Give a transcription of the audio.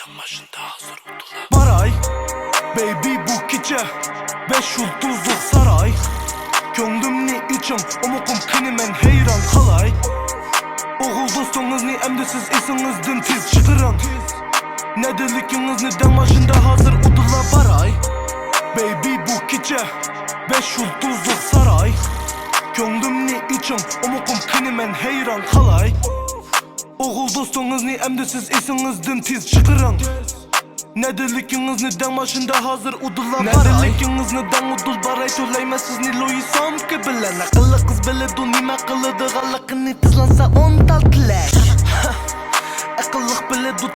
Ekran başında hazır oldular. Baray, baby bu gece 5 yıldızlı saray. Gönlümni için omukum kini men heyran kalay. Oğul dostunuz ni emde siz esinizden tiz çıkırın. Ne delikiniz neden başında hazır udula baray. Baby bu gece 5 yıldızlı saray. Gönlümni için omukum kini men heyran kalay. Oğul dostunuz ni emde siz esinizden tiz çıkırın. Ne delikiniz neden başında hazır udula baray. Ne delikiniz neden udul baray. Söyleymesiz ni loyisam ki bilen. Akıllı kız bile du nime kılıdı. Galakını tızlansa on tal tilek. Akıllık bile du